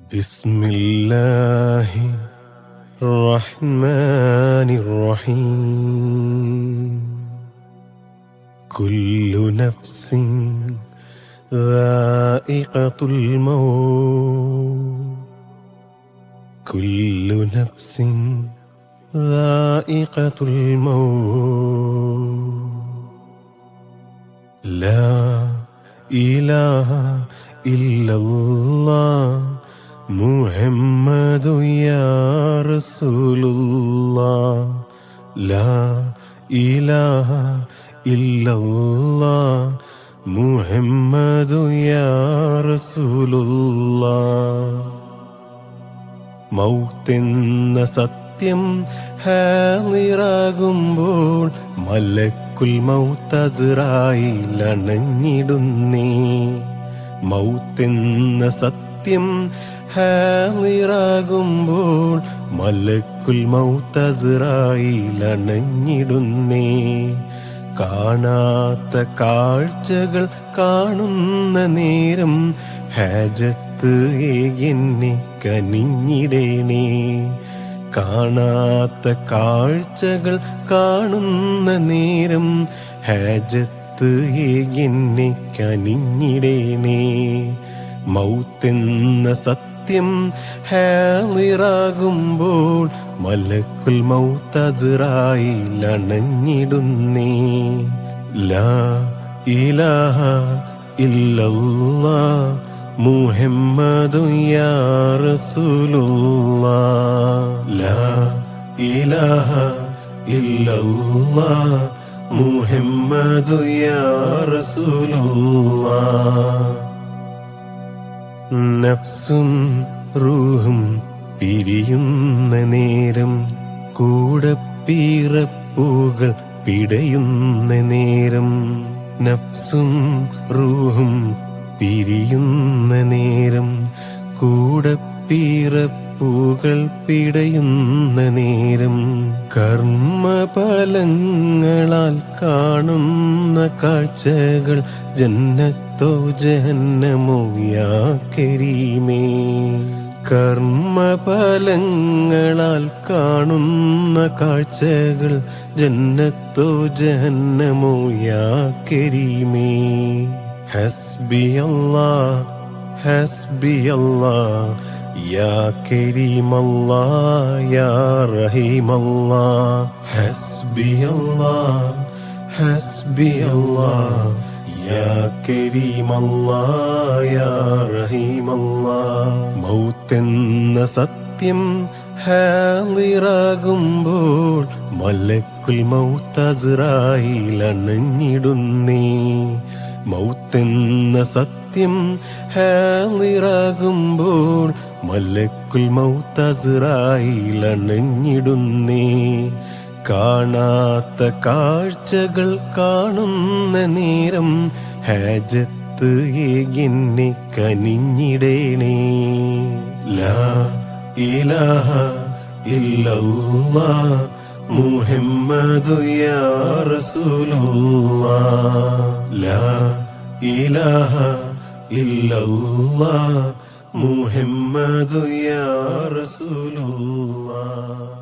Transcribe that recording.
بسم الله الرحمن الرحيم كل نفس ذائقة الموت كل نفس ذائقة الموت لا إله إلا الله محمد يا رسول الله لا إله إلا الله محمد يا رسول الله മൗത്തെന്ന സത്യം ഹാളിറാകുമ്പോൾ മലക്കുൽ മൗത്ത് അസ്റായീൽ അണഞ്ഞിടുന്നേ. മൗത്തെന്ന സത്യം ഹാളിറാകുമ്പോൾ മലക്കുൽ മൗത്ത് അസ്റായീൽ അണഞ്ഞിടുന്നേ. കാണാത്ത കാഴ്ചകൾ കാണുന്ന നേരം ഹാജത്ത് എന്നെ കനിഞ്ഞിടേണേ. കാണാത്ത കാഴ്ചകൾ കാണുന്ന നേരം ഹാജത്ത് എന്നെ കനിഞ്ഞിടേണേ. മൗത്തെന്ന സത്യം ഹാളിറാകുമ്പോൾ മലക്കുൽ മൗത്ത് അസ്റായീൽ അണഞ്ഞിടുന്നേ. ലാ ഇലാഹ ഇല്ലല്ലാഹ് മുഹമ്മദുൻ യാ റസൂലുള്ളാഹ് ലാ ഇലാഹ ഇല്ലല്ലാഹ് മുഹമ്മദുൻ യാ റസൂലുള്ളാഹ്. നഫ്സും റൂഹും പിരിയുന്ന നേരം കൂടപ്പിറപ്പുകൾ പിടയുന്ന നേരം നഫ്സും റൂഹും പിരിയുന്ന നേരം കൂടപ്പിറപ്പുകൾ പിടയുന്ന നേരം കർമ്മഫലങ്ങളാൽ കാണുന്ന കാഴ്ചകൾ ജന്നത്തോ ജഹന്നമോ യാ കരീമേ. കർമ്മഫലങ്ങളാൽ കാണുന്ന കാഴ്ചകൾ ജന്നത്തോ ജഹന്നമോ യാ കരീമേ. ഹസ്ബിയല്ലാഹ് ഹസ്ബിയല്ലാഹ് യാ കരീമല്ലാഹ് യാ റഹീമല്ലാഹ്. ഹസ്ബിയല്ലാഹ് ഹസ്ബിയല്ലാഹ് യാ കരീമല്ലാഹ് യാ റഹീമല്ലാഹ്. മൗത്തെന്ന സത്യം ഹാളിറാകുമ്പോൾ മലക്കുൽ മൗത്ത് അസ്റായീൽ അണഞ്ഞിടുന്നേ. മൗത്തെന്ന സത്യം ഹാളിറാകുമ്പോൾ മലക്കുൽ മൗത്ത് അസ്റായീൽ അണഞ്ഞിടുന്നേ. കാണാത്ത കാഴ്ചകൾ കാണുന്ന നേരം ഹാജത്ത് എന്നെ കനിഞ്ഞിടേണേ. ലാ ഇലാഹ ഇല്ലല്ലാഹ് മുഹമ്മദുൻ യാ റസൂലുള്ളാഹ് ലാ ഇലാഹ ഇല്ലല്ലാഹ് മുഹമ്മദുൻ യാ റസൂലുള്ളാഹ്.